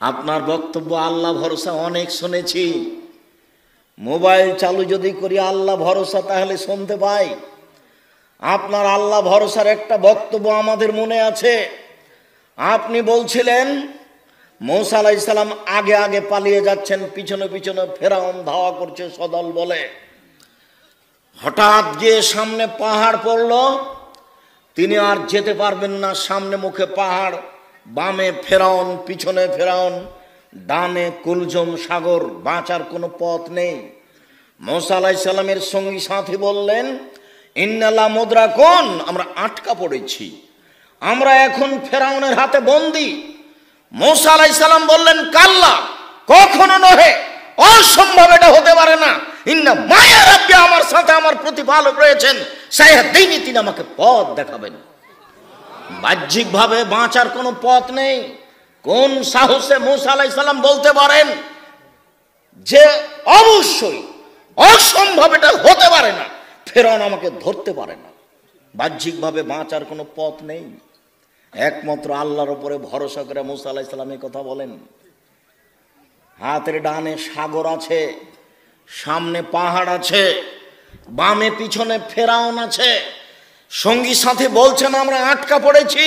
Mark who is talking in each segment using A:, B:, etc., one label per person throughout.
A: আপনার বক্তব্য আল্লাহ ভরসা অনেক শুনেছি। মোবাইল চালু যদি করি আল্লাহ ভরসা, তাহলে শুনতে পাই। আপনার আল্লাহ ভরসার একটা বক্তব্য আমাদের মনে আছে। আপনি বলছিলেন মূসা আলাইহিস সালাম আগে আগে পালিয়ে যাচ্ছেন, পিছনে পিছনে ফেরাউন ধাওয়া করছে সদল বলে। হঠাৎ গিয়ে সামনে পাহাড় পড়ল, তিনি আর যেতে পারবেন না। সামনে মুখে পাহাড়, বামে ফেরাউন, পিছনে ফেরাউন, ডানে কুলজম সাগর, বাঁচার কোনো পথ নেই। মূসা আলাইহিস সালামের সঙ্গী সাথী বললেন, ইন্নালা মুদরাকুন, আমরা আটকা পড়েছি, আমরা এখন ফেরাউনের হাতে বন্দী। মূসা আলাইহিস সালাম বললেন, কাল্লা, কখনো নহে, অসম্ভব, এটা হতে পারে না। ইন্না মায়া রাব্বি, আমার সাথে আমার প্রতিপালক রয়েছেন, সায়াহদিনি, তিনি আমাকে পথ দেখাবেন। বাহ্যিকভাবে বাঁচার কোনো পথ নেই। কোন সাহসে মূসা আলাইহিস সালাম বলতে পারেন যে অবশ্যই অসম্ভব, এটা হতে পারে না, ফেরাউন আমাকে ধরতে পারে না? বাহ্যিকভাবে বাঁচার কোনো পথ নেই। একমাত্র আল্লাহর উপরে ভরসা করে মূসা আলাইহিস সালাম এই কথা বলেন। হাতের ডানে সাগর আছে, সামনে পাহাড় আছে, বামে পিছনে ফেরাউন আছে। সঙ্গী সাথে বলছেন আমরা আটকা পড়েছি,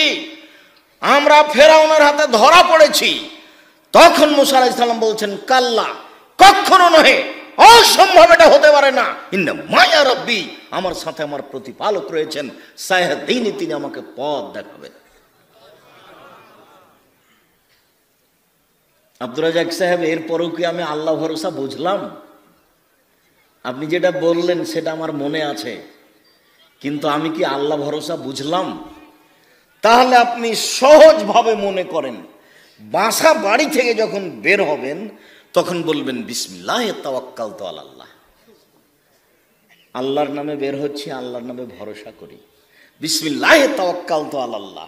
A: আমরা ফেরাউনের হাতে ধরা পড়েছি। তখন মূসা আলাইহিস সালাম বলছেন, কাল্লা, কখনো নহে, অসম্ভব, এটা হতে পারে না। ইন্না মায়া রাব্বি, আমার সাথে আমার প্রতিপালক রয়েছেন, সায়াহদিনি, তিনি আমাকে পথ দেখাবেন। আব্দুর রাজ্জাক সাহেব, এরপরেও কি আমি আল্লাহ ভরসা বুঝলাম? আপনি যেটা বললেন সেটা আমার মনে আছে, কিন্তু আমি কি আল্লাহ ভরসা বুঝলাম? তাহলে আপনি সহজভাবে মনে করেন, বাসা বাড়ি থেকে যখন বের হবেন তখন বলবেন, বিসমিল্লাহ তাওয়াক্কালতু আলাল্লাহ, আল্লাহর নামে বের হচ্ছি, আল্লাহর নামে ভরসা করি, বিসমিল্লাহ তাওয়াক্কালতু আলাল্লাহ।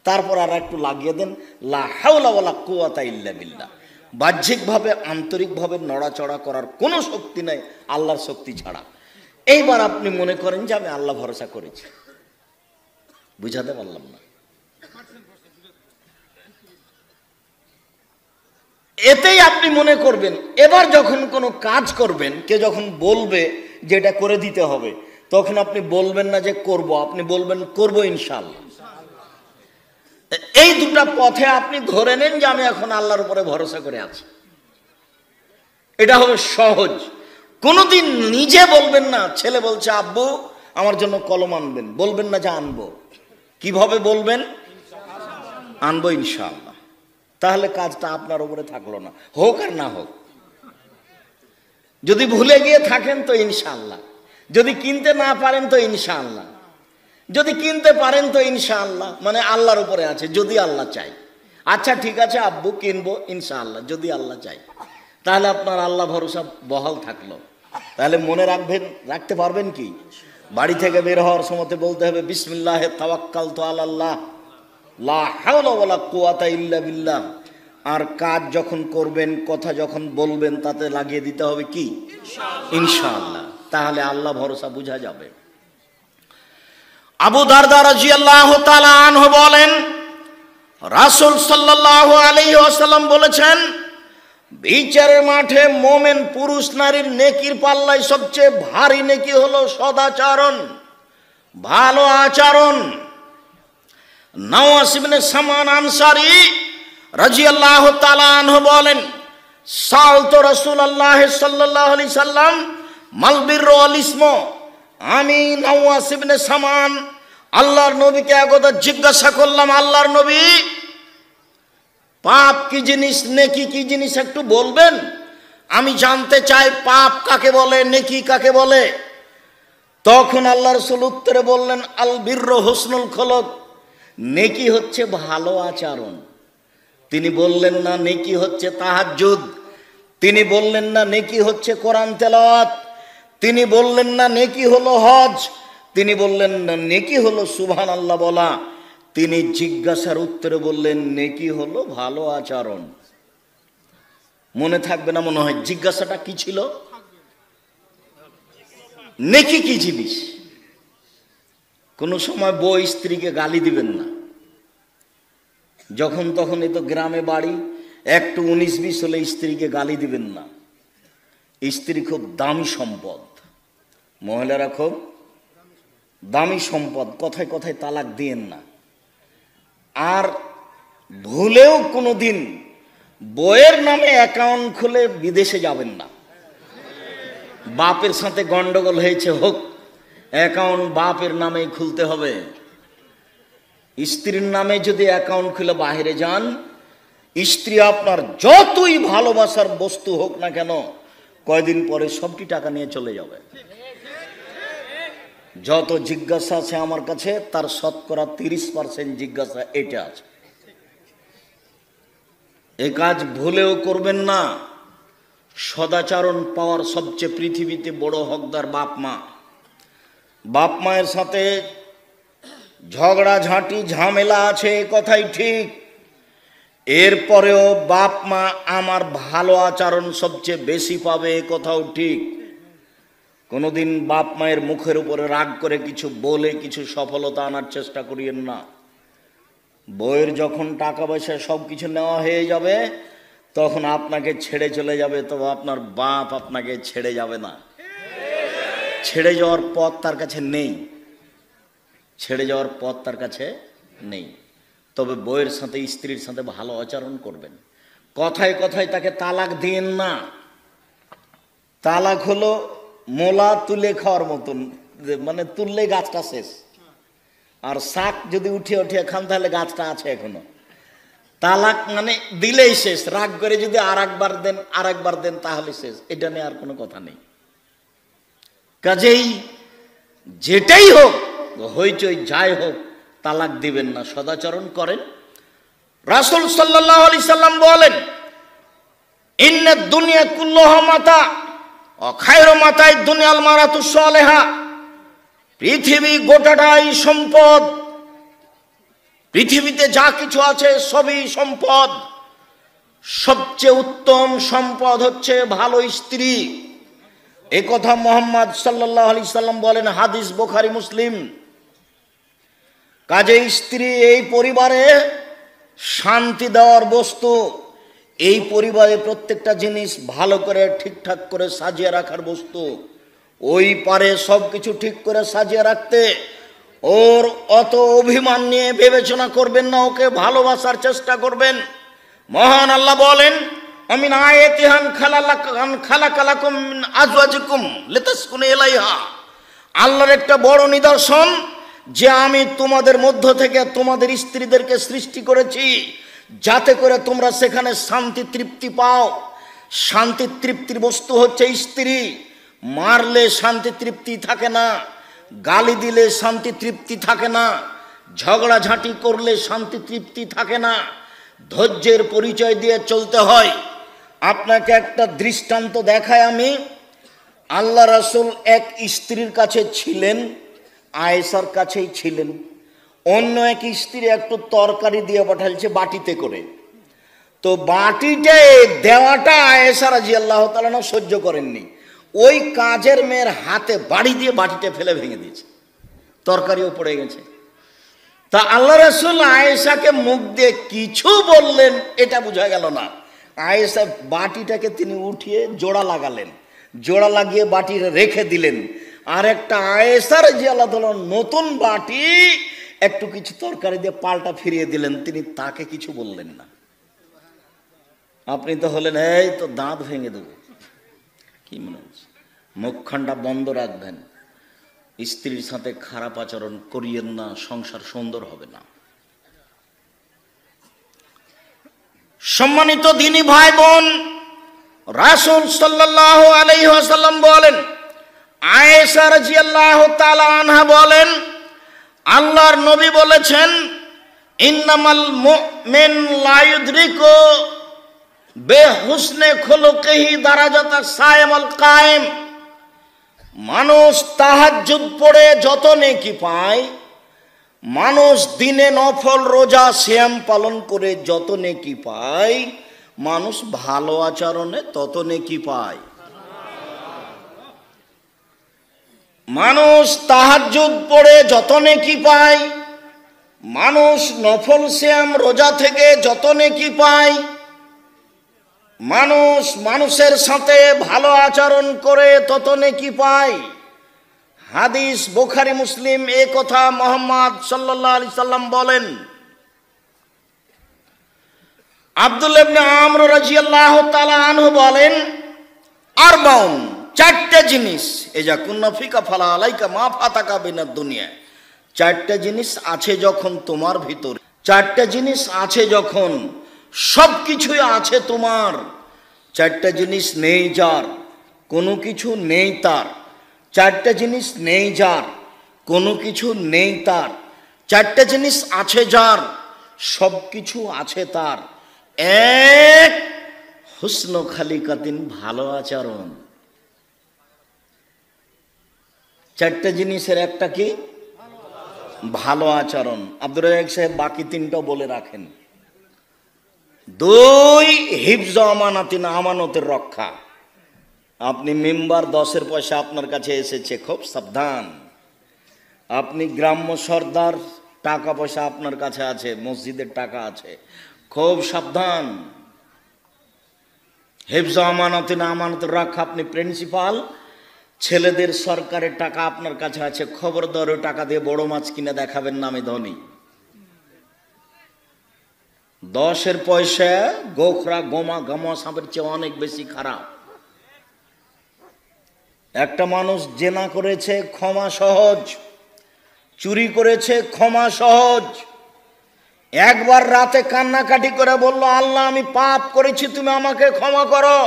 A: তারপর আর একটু লাগিয়ে দেন, লা হাওলা ওয়ালা কুওয়াতা ইল্লা বিল্লাহ। বাহ্যিকভাবে আন্তরিকভাবে নড়াচড়া করার কোনো শক্তি নাই আল্লাহর শক্তি ছাড়া। এইবার আপনি মনে করেন যে আমি আল্লাহ ভরসা করেছি। বুঝাতে পারলাম না? এতেই আপনি মনে করবেন। এবার যখন কোনো কাজ করবেন, কে যখন বলবে যে এটা করে দিতে হবে, তখন আপনি বলবেন না যে করব, আপনি বলবেন করব ইনশাআল্লাহ। এই দুটা পথে আপনি ধরে নেন যে আমি এখন আল্লাহর উপরে ভরসা করে আছি। এটা হবে সহজ। কোনোদিন নিজে বলবেন না, ছেলে বলছে আব্বু আমার জন্য কলম আনবেন, বলবেন না যে আনবো। কিভাবে বলবেন? আনবো ইনশাআল্লাহ। তাহলে কাজটা আপনার উপরে থাকলো না, হোক আর না হোক। যদি ভুলে গিয়ে থাকেন তো ইনশাআল্লাহ, যদি কিনতে না পারেন তো ইনশাআল্লাহ, যদি কিনতে পারেন তো ইনশাআল্লাহ, মানে আল্লাহর উপরে আছে, যদি আল্লাহ চাই। আচ্ছা ঠিক আছে আব্বু কিনবো ইনশাআল্লাহ, যদি আল্লাহ চাই। তাহলে আপনার আল্লাহ ভরসা বহাল থাকলো। তাহলে মনে রাখবেন, রাখতে পারবেন কি? বাড়ি থেকে বের হওয়ার সময় বলতে হবে, বিসমিল্লাহ তাওয়াক্কালতু আলাল্লাহ, লা হাওলা ওয়ালা কুওয়াতা ইল্লা বিল্লাহ। আর কাজ যখন করবেন, কথা যখন বলবেন, তাতে লাগিয়ে দিতে হবে কি? ইনশাআল্লাহ। তাহলে আল্লাহ ভরসা বোঝা যাবে। আবু দারদা রাদিয়াল্লাহু তাআলা আনহু বলেন, রাসূল সাল্লাল্লাহু আলাইহি ওয়াসাল্লাম বলেছেন, বিচারের মাঠে মোমেন পুরুষ নারীর নেকির পাল্লায় সবচেয়ে ভারী নেকি হলো সদাচরণ, ভালো আচরণ। নওয়াস ইবনে সামান আনসারী রাদিয়াল্লাহু তাআলা আনহু বলেন, সালতু রাসূলুল্লাহ সাল্লাল্লাহু আলাইহি সাল্লাম মাল বিররু ওয়াল ইসমু। আমি নওয়াস ইবনে সামান আল্লাহর নবীকে একদা জিজ্ঞাসা করলাম, আল্লাহর নবী, পাপ কি জিনিস, নেকি কি জিনিস, একটু বলবেন? আমি জানতে চাই পাপ কাকে বলে, নেকি কাকে বলে। তখন আল্লাহ রাসূল উত্তরে বললেন, আল বিররু হুসনুল খুলুক, নেকি হচ্ছে ভালো আচরণ। তিনি বললেন না নেকি হচ্ছে তাহাজ্জুদ, তিনি বললেন না নেকি হচ্ছে কোরআন তেলাওয়াত, তিনি বললেন না নেকি হলো হজ, তিনি বললেন না নেকি হলো সুবহানাল্লাহ বলা। তিনি জিজ্ঞাসার উত্তরে বললেন নেকি হলো ভালো আচরণ। মনে থাকবে না মনে হয়? জিজ্ঞাসাটা কি ছিল? নেকি কি জিনিস? কোনো সময় বউ স্ত্রীকে গালি দিবেন না, যখন তখন। এই তো গ্রামে বাড়ি, একটু 19-20 হলে স্ত্রীকে গালি দিবেন না। স্ত্রী খুব দামি সম্পদ, মহিলারা খুব দামি সম্পদ, কথায় কথায় তালাক দিয়েন না। আর ভুলেও কোনোদিন বইয়ের নামে অ্যাকাউন্ট খুলে বিদেশে যাবেন না। বাপের সাথে গন্ডগোল হয়েছে হোক, অ্যাকাউন্ট বাপের নামেই খুলতে হবে। স্ত্রীর নামে যদি অ্যাকাউন্ট খুলে বাইরে যান, স্ত্রী আপনার যতই ভালোবাসার বস্তু হোক না কেন, কয়দিন পরে সবটি টাকা নিয়ে চলে যাবে। যত জিজ্ঞাসা আছে আমার কাছে, তার শতকরা 30% জিজ্ঞাসা এটা আছে। এই কাজ ভুলেও করবেন না। সদাচরণ পাওয়ার সবচেয়ে পৃথিবীতে বড় হকদার বাপ মা। বাপ মায়ের সাথে ঝগড়াঝাঁটি ঝামেলা আছে, কথাই ঠিক। এরপরেও বাপ মা আমার ভালো আচরণ সবচেয়ে বেশি পাবে, কথাও ঠিক। কোনোদিন বাপ মায়ের মুখের উপরে রাগ করে কিছু বলে কিছু সফলতা আনার চেষ্টা করিয়েন না। বইয়ের যখন টাকা পয়সা সব কিছু নেওয়া হয়ে যাবে, তখন আপনাকে ছেড়ে চলে যাবে, তবে আপনার বাপ আপনাকে ছেড়ে যাবে না। ছেড়ে যাওয়ার পথ তার কাছে নেই, ছেড়ে যাওয়ার পথ তার কাছে নেই। তবে বইয়ের সাথে স্ত্রীর সাথে ভালো আচরণ করবেন। কথায় কথায় তাকে তালাক দিন না। তালাক হলো মোলা তুলে খাওয়ার মতন, মানে তুললে গাছটা শেষ। আর শাক যদি উঠিয়ে উঠিয়ে খান তাহলে গাছটা আছে এখনো। তালাক মানে দিলেই শেষ। রাগ করে যদি আর একবার দেন তাহলে শেষ। এটা নিয়ে আর কোনো কথা নেই। কাজেই যেটাই হোক, হইচই যাই হোক, তালাক দিবেন না, সদাচরণ করেন। রাসূল সাল্লাল্লাহু আলাইহি সাল্লাম বলেন, ইন্নাদ দুনিয়া কুল্লুহা মাতা ওয়া খায়রু মাতাই দুনিয়াল মারাতুস সালেহা। পৃথিবী গোটাটাই সম্পদ। পৃথিবীতে যা কিছু আছে সবই সম্পদ। সবচেয়ে উত্তম সম্পদ হচ্ছে ভালো স্ত্রী। এই কথা মুহাম্মদ সাল্লাল্লাহু আলাইহি সাল্লাম বলেন, হাদিস বুখারী মুসলিম। কাজেই স্ত্রী এই পরিবারে শান্তি দেওয়ার বস্তু। এই পরিবারে প্রত্যেকটা জিনিস ভালো করে ঠিকঠাক করে সাজিয়ে রাখার বস্তু। ওই পারে সব কিছু ঠিক করে সাজিয়ে রাখতে। ওর অত অভিমান নিয়ে বিবেচনা করবেন না, ওকে ভালোবাসার চেষ্টা করবেন। মহান আল্লাহ বলেন, আমিন আয়াতিহান খালাকালাকুম মিন আজওয়াজিকুম লিতাসকুনু ইলাইহা। আল্লাহর একটা বড় নিদর্শন যে আমি তোমাদের মধ্য থেকে তোমাদের স্ত্রীদেরকে সৃষ্টি করেছি, যাতে করে তোমরা সেখানে শান্তি তৃপ্তি পাও। শান্তি তৃপ্তির বস্তু হচ্ছে স্ত্রী। মারলে শান্তি তৃপ্তি থাকে না, গালি দিলে শান্তি তৃপ্তি থাকে না, ঝগড়াঝাঁটি করলে শান্তি তৃপ্তি থাকে না। ধৈর্যের পরিচয় দিয়ে চলতে হয়। আপনাকে একটা দৃষ্টান্ত দেখায় আমি। আল্লাহ রাসূল এক স্ত্রীর কাছে ছিলেন, আয়েশার কাছেই ছিলেন। অন্য এক স্ত্রী একটু তরকারি দিয়ে পাঠালছে বাটিতে করে। তো বাটিতে দেওয়াটা আয়েশা রাদিয়াল্লাহু তাআলা না সহ্য করেননি। ওই কাজের মেয়ের হাতে বাড়ি দিয়ে বাটিটা ফেলে ভেঙে দিয়েছে, তরকারিও পড়ে গেছে। তা আল্লাহ রাসূল আয়েশাকে মুখ দিয়ে কিছু বললেন এটা বোঝা গেল না। আয়েশা বাটিটাকে তিনি উঠিয়ে জোড়া লাগালেন, জোড়া লাগিয়ে বাটি রেখে দিলেন। আর একটা আয়েশা রাদিয়াল্লাহু তাআলা নতুন বাটি একটু কিছু তরকারি দিয়ে পাল্টা ফিরিয়ে দিলেন, তিনি তাকে কিছু বললেন না। আপনি তো হলেন এই তো দাঁত ভেঙে দেবো, কি মনে হচ্ছে? মুখখানটা বন্ধ রাখবেন। স্ত্রীর সাথে খারাপ আচরণ করিয়েন না, সংসার সুন্দর হবে না। সম্মানিত দিনী ভাই বোন, রাসূল সাল্লাল্লাহু আলাইহি ওয়াসাল্লাম বলেন, আয়েশা রাদিয়াল্লাহু তাআলা আনহা বলেন, আল্লাহর নবী বলেছেন, ইন্নামাল মুমিন লা ইউদরিকু বেহুসনে খুলুকিহি দারাজাতা সায়েমুল কায়েম। মানুষ তাহাজ্জুদ পড়ে যত নেকি পায়, মানুষ দিনে নফল রোজা সিয়াম পালন করে যত নেকি পায়, মানুষ ভালো আচরণে তত নেকি পায়। মানুষ তাহাজ্জুদ পড়ে যত নেকি পায়, মানুষ নফল সিয়াম রোজা থেকে যত নেকি পায়, মানুষ মানুষের সাথে ভালো আচরণ করে তত নেকি পায়। হাদিস বুখারী মুসলিম এ কথা মুহাম্মদ সাল্লাল্লাহু আলাইহি সাল্লাম বলেন। আব্দুল্লাহ ইবনে আমর রাদিয়াল্লাহু তাআলা আনহু বলেন, আরবাউন, চারটে জিনিস, এজা কুন্না ফিকা ফালা আলাইকা মা ফাতাকা বিনাদ দুনিয়া। চারটে জিনিস আছে যখন তোমার ভিতর, চারটে জিনিস আছে যখন সব কিছুই আছে তোমার, চারটে জিনিস নেই যার কোনো কিছু নেই তার, চারটে জিনিস নেই যার কোনো কিছু নেই তার, চারটে জিনিস আছে যার সব কিছু আছে তার। এক, হুসন খালিকাতিন, ভালো আচরণ। চারটে জিনিসের একটা কি? ভালো আচরণ। আব্দুর রাজ্জাক সাহেব বাকি তিনটা বলে রাখেন। দুই, হিফজ আমানাতিন, আমানতের রক্ষা। আপনি মেম্বার 10-এর পয়সা আপনার কাছে এসেছে, খুব সাবধান। আপনি গ্রাম্য সর্দার, টাকা পয়সা আপনার কাছে আছে, মসজিদের টাকা আছে, খুব সাবধান। হিফজ আমানাতিন, আমানতের রক্ষা। আপনি প্রিন্সিপাল, ছেলেদের সরকারের টাকা আপনার কাছে আছে, খবরদার ওই টাকা দিয়ে বড় মাছ কিনে দেখাবেন না আমি ধনী। 10-এর পয়সা গোখরা, গোমা, গামা সাপের চেয়ে অনেক বেশি খারাপ। একটা মানুষ জেনা করেছে, ক্ষমা সহজ। চুরি করেছে, ক্ষমা সহজ। একবার রাতে কান্নাকাটি করে বলল, আল্লাহ আমি পাপ করেছি, তুমি আমাকে ক্ষমা করো।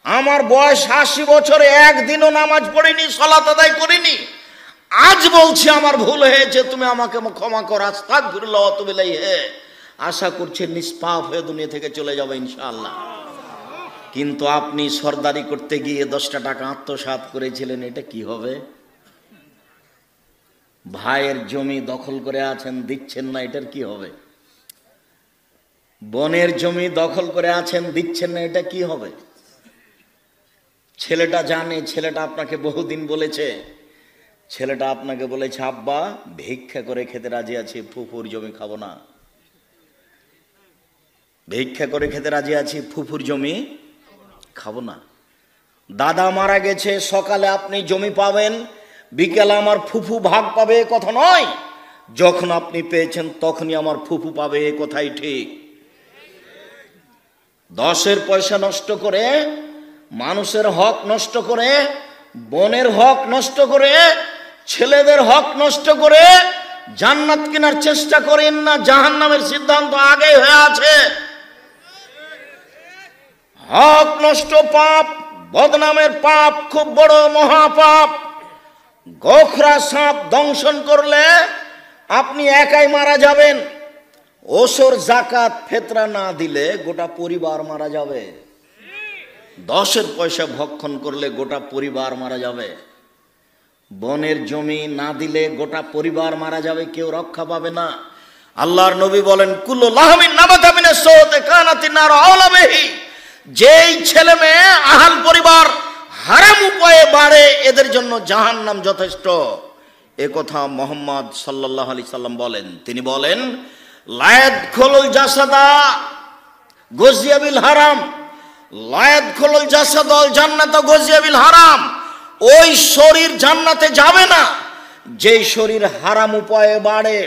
A: আমার বয়স 80 বছরে একদিনও নামাজ পড়িনি, সালাত আদায় করিনি, আজ বলছি আমার ভুল হয়েছে, তুমি আমাকে ক্ষমা করো, আস্তাগফিরুল্লাহ ওয়া আতুবু ইলাইহি। আশা করছে নিষ্পাপ হয়ে দুনিয়া থেকে চলে যাবে ইনশাআল্লাহ। কিন্তু আপনি সরদারি করতে গিয়ে 10টা টাকা আত্মসাৎ করেছিলেন, এটা কি হবে? ভাইয়ের জমি দখল করে আছেন, দিচ্ছেন না, এটার কি হবে? বোনের জমি দখল করে আছেন, দিচ্ছেন না, এটা কি হবে? ছেলেটা জানে, ছেলেটা আপনাকে বহুদিন বলেছে, ছেলেটা আপনাকে বলেছে, আব্বা ভিক্ষা করে খেতে রাজি আছি, ফুফুর জমি খাবো না। ভিক্ষা করে খেতে রাজি আছি, ফুফুর জমি খাবো না। দাদা মারা গেছে, সকালে আপনি জমি পাবেন, বিকেলে আমার ফুফু ভাগ পাবে, এ কথা নয়। যখন আপনি পেয়েছেন তখনই আমার ফুফু পাবে, এ কথাই ঠিক। 10-এর পয়সা নষ্ট করে, মানুষের হক নষ্ট করে, বোনের হক নষ্ট করে, ছেলেদের হক নষ্ট করে জান্নাত কেনার চেষ্টা করেন না, জাহান্নামের সিদ্ধান্ত আগেই হয়ে আছে। হক নষ্ট পাপ, বদনামের পাপ, খুব বড় মহাপাপ। গোখরা সাপ দংশন করলে আপনি একাই মারা যাবেন। ওসর জাকাত ফেতরা না দিলে গোটা পরিবার মারা যাবে। 10-এর পয়সা ভক্ষণ করলে গোটা পরিবার মারা যাবে। বনের জমি না দিলে গোটা পরিবার মারা যাবে, কেউ রক্ষা পাবে না। আল্লাহর নবী বলেন, কুল্লু লাহমিন নাবাতা মিনাস সাওতে কানাতিন নার আওলা বিহি। যেই ছেলে মেয়ে আহাল পরিবার হারাম উপায়ে বাড়ে, এদের জন্য জাহান্নাম যথেষ্ট। এ কথা মুহাম্মদ সাল্লাল্লাহু আলাইহি সাল্লাম বলেন। তিনি বলেন, লায়াদ খোলুল জাসাদা গজিয়া বিল হারাম, লায়াদ খোলুল জাসাদাল জান্নাত গজিয়া বিল হারাম। ওই শরীর জান্নাতে যাবে না যেই শরীর হারাম উপায়ে বাড়ে।